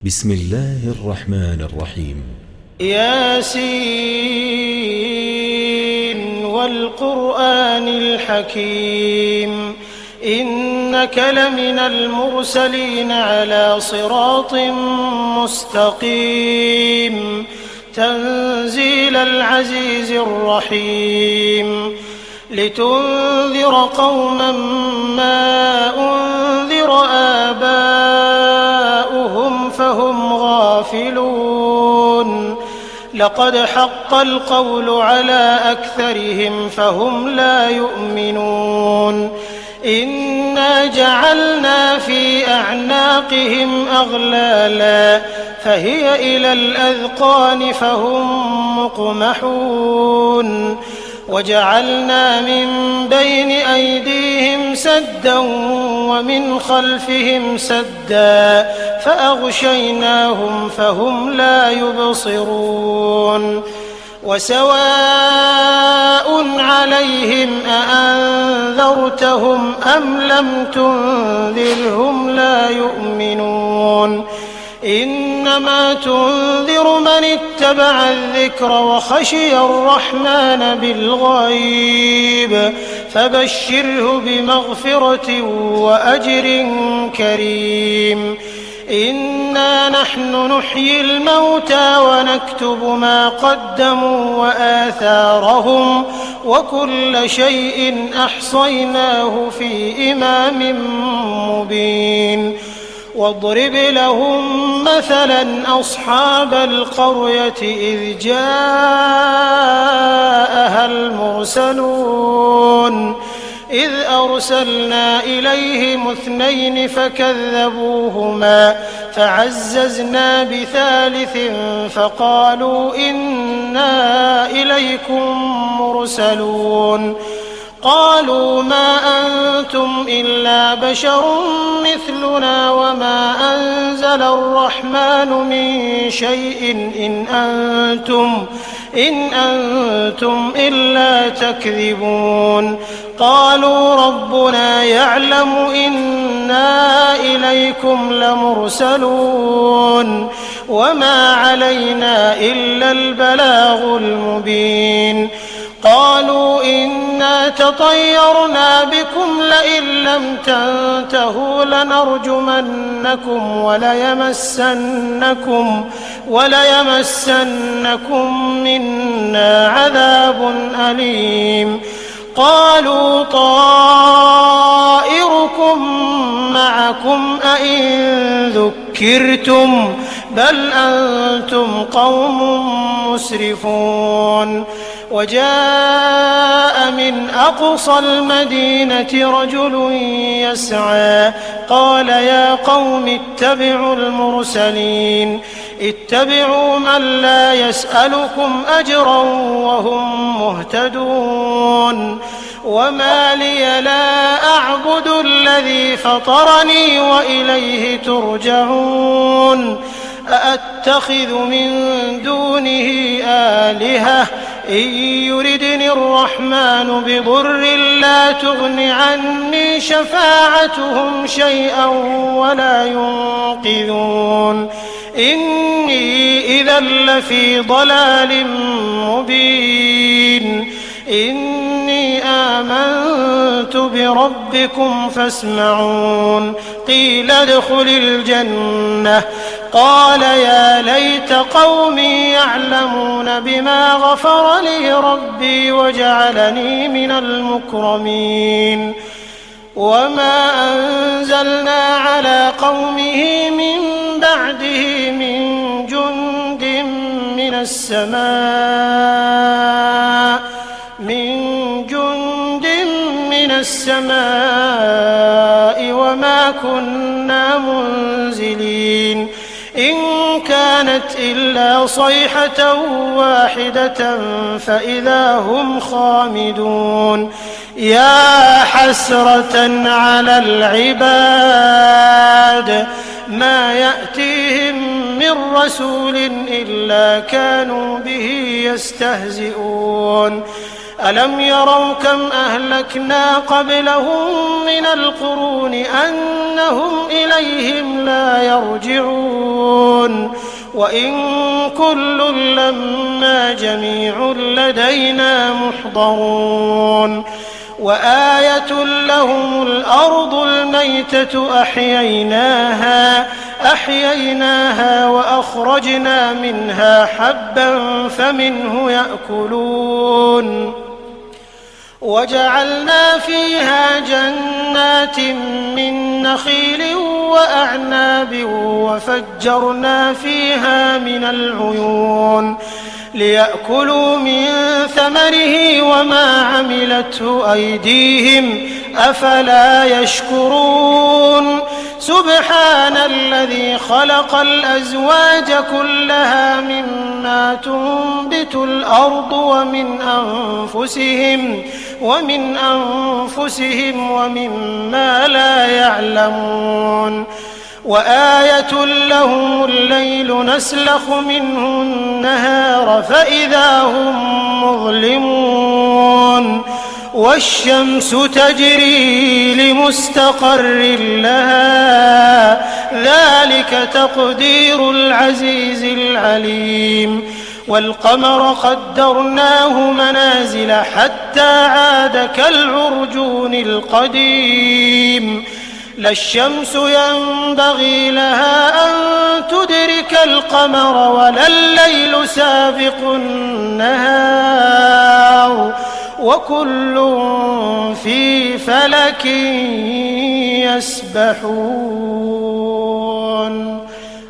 بسم الله الرحمن الرحيم. ياسين والقرآن الحكيم إنك لمن المرسلين على صراط مستقيم تنزيل العزيز الرحيم لتنذر قوما ما أنذر آباؤهم فهم غافلون لقد حق القول على أكثرهم فهم لا يؤمنون إنا جعلنا في أعناقهم أغلالا فهي إلى الأذقان فهم مقمحون وجعلنا من بين أيديهم سدا ومن خلفهم سدا فأغشيناهم فهم لا يبصرون وسواء عليهم أأنذرتهم أم لم تنذرهم لا يؤمنون إنما تنذر من اتبع الذكر وخشي الرحمن بالغيب فبشره بمغفرة وأجر كريم إنا نحن نحيي الموتى ونكتب ما قدموا وآثارهم وكل شيء أحصيناه في إمام مبين واضرب لهم مثلا أصحاب القرية إذ جاءها المرسلون إذ أرسلنا إليهم 2 فكذبوهما فعززنا بثالث فقالوا إنا إليكم مرسلون قالوا ما أنتم إلا بشر مثلنا وما أنزل الرحمن من شيء إن أنتم إلا تكذبون قالوا ربنا يعلم إنا إليكم لمرسلون وما علينا إلا البلاغ المبين قالوا إنا تطيرنا بكم لئن لم تنتهوا لنرجمنكم وليمسنكم منا عذاب أليم قالوا طائركم معكم أئن ذكرتم بل أنتم قوم مسرفون وجاء من أقصى المدينة رجل يسعى قال يا قوم اتبعوا المرسلين اتبعوا من لا يسألكم أجرا وهم مهتدون وما لي لا أعبد الذي فطرني وإليه ترجعون أأتخذ من دونه آلهة إن يردني الرحمن بضر لا تغن عني شفاعتهم شيئا ولا ينقذون إني إذا لفي ضلال مبين إني آمنت بربكم فاسمعون قيل ادخل الجنة قال يا ليت قومي يعلمون بما غفر لي ربي وجعلني من المكرمين وما أنزلنا على قومه من بعده من جند من السماء وما كنا منزلين إن كانت إلا صيحة واحدة فإذا هم خامدون يا حسرة على العباد ما يأتيهم من رسول إلا كانوا به يستهزئون ألم يروا كم أهلكنا قبلهم من القرون أنهم إليهم لا يرجعون وإن كل لما جميع لدينا محضرون وآية لهم الأرض الميتة أحييناها وأخرجنا منها حبا فمنه يأكلون وجعلنا فيها جنات من نخيل وأعناب وفجرنا فيها من العيون ليأكلوا من ثمره وما عملته أيديهم أفلا يشكرون سبحان الذي خلق الأزواج كلها مما تنبت الأرض ومن أنفسهم ومما لا يعلمون وآية لهم الليل نسلخ منه النهار فإذا هم مظلمون والشمس تجري لمستقر لها ذلك تقدير العزيز العليم والقمر قدرناه منازل حتى عاد كالعرجون القديم لا الشمس ينبغي لها أن تدرك القمر ولا الليل سابق النهار وكل في فلك يسبحون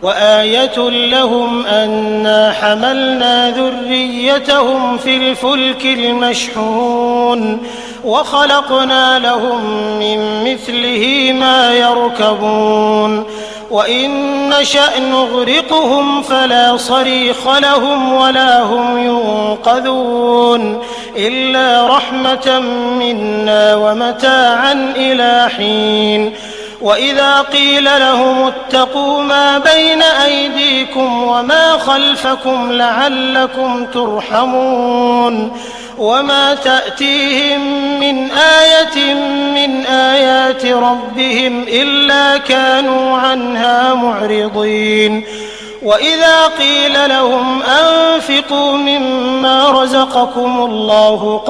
وآية لهم أنا حملنا ذريتهم في الفلك المشحون وخلقنا لهم من مثله ما يركبون وإن نشأ نغرقهم فلا صريخ لهم ولا هم ينقذون إلا رحمة منا ومتاعا إلى حين وإذا قيل لهم اتقوا ما بين أيديكم وما خلفكم لعلكم ترحمون وما تأتيهم من آية من آيات ربهم إلا كانوا عنها معرضين وإذا قيل لهم أنفقوا مما رزقكم الله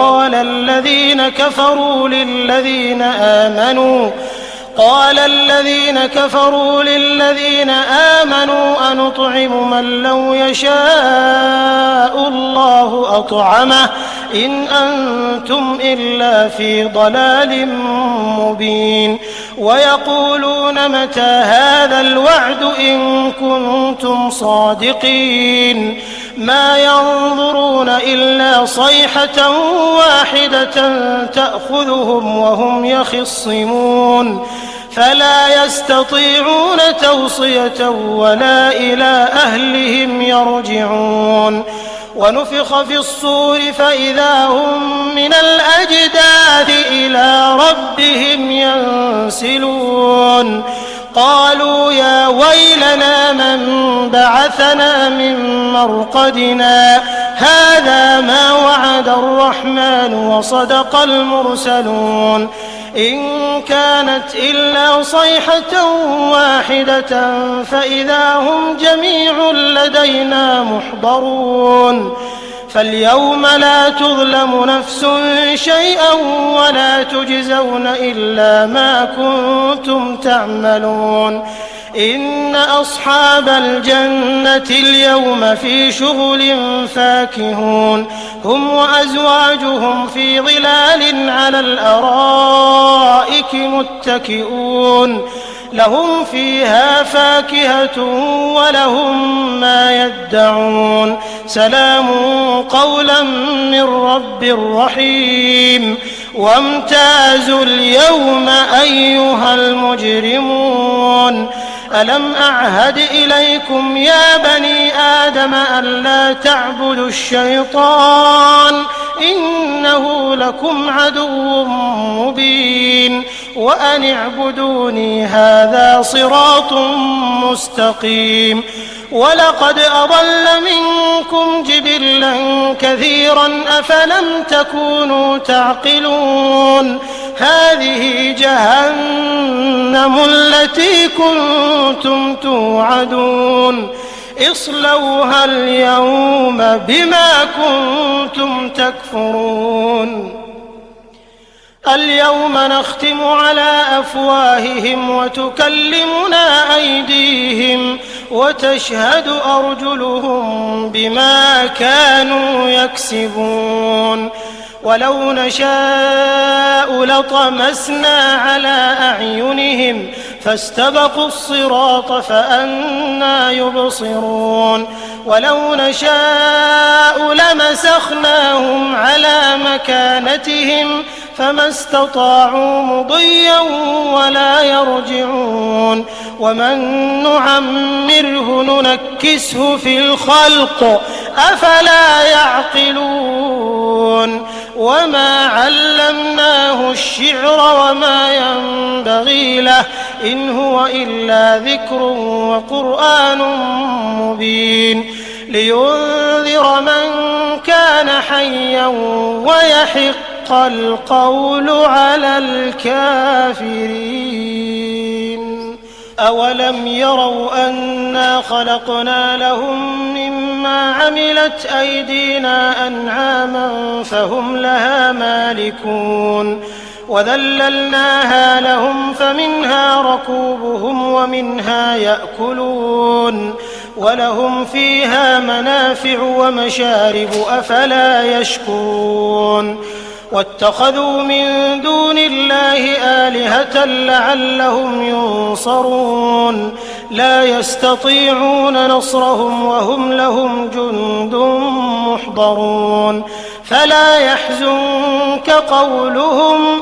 قال الذين كفروا للذين آمنوا أنطعم من لو يشاء الله أطعمه إن أنتم إلا في ضلال مبين ويقولون متى هذا الوعد إن كنتم صادقين ما ينظرون إلا صيحة واحدة تأخذهم وهم يخصمون فلا يستطيعون توصية ولا إلى أهلهم يرجعون ونفخ في الصور فإذا هم من الأجداث إلى ربهم ينسلون قالوا يا ويلنا من بعثنا من مرقدنا هذا ما وعد الرحمن وصدق المرسلون إن كانت إلا صيحة واحدة فإذا هم جميع لدينا محضرون فاليوم لا تظلم نفس شيئا ولا تجزون إلا ما كنتم تعملون إن أصحاب الجنة اليوم في شغل فاكهون هم وأزواجهم في ظلال على الأرائك متكئون لهم فيها فاكهة ولهم ما يدعون سلام قولا من رب رحيم وامتازوا اليوم أيها المجرمون ألم أعهد إليكم يا بني آدم ألا تعبدوا الشيطان إنه لكم عدو مبين وأن اعبدوني هذا صراط مستقيم ولقد أضل منكم جبلا كثيرا أفلم تكونوا تعقلون هذه جهنم التي كنتم توعدون اصلوها اليوم بما كنتم تكفرون اليوم نختم على أفواههم وتكلمنا أيديهم وتشهد أرجلهم بما كانوا يكسبون ولو نشاء لطمسنا على أعينهم فاستبقوا الصراط فأنى يبصرون ولو نشاء لمسخناهم على مكانتهم فما استطاعوا مضيا ولا يرجعون ومن نعمره ننكسه في الخلق أفلا يعقلون وما علمناه الشعر وما ينبغي له إن هو إلا ذكر وقرآن مبين لينذر من كان حيا ويحق القول على الكافرين أولم يروا أنا خلقنا لهم مما عملت أيدينا أنعاما فهم لها مالكون وذللناها لهم فمنها ركوبهم ومنها يأكلون ولهم فيها منافع ومشارب أفلا يشكرون واتخذوا من دون الله آلهة لعلهم ينصرون لا يستطيعون نصرهم وهم لهم جند محضرون فلا يحزنك قولهم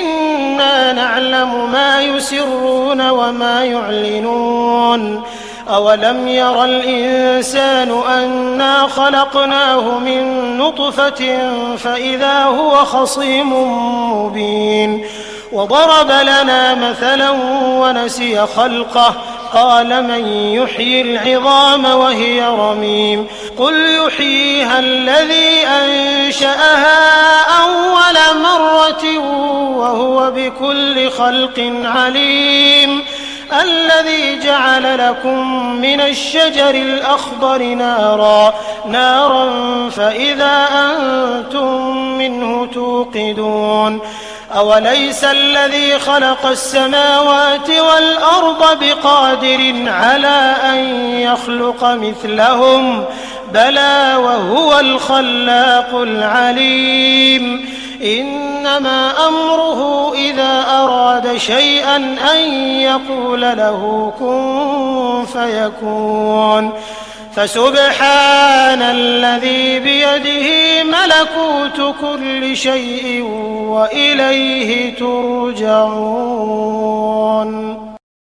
إنا نعلم ما يسرون وما يعلنون أولم ير الإنسان أنا خلقناه من نطفة فإذا هو خصيم مبين وضرب لنا مثلا ونسي خلقه قال من يحيي العظام وهي رميم قل يحييها الذي أنشأها أول مرة وهو بكل خلق عليم الذي جعل لكم من الشجر الأخضر نارا فإذا أنتم منه توقدون أوليس الذي خلق السماوات والأرض بقادر على أن يخلق مثلهم بلى وهو الخلاق العليم إنما أمره إذا أراد شيئا أن يقول له كن فيكون فسبحان الذي بيده ملكوت كل شيء وإليه ترجعون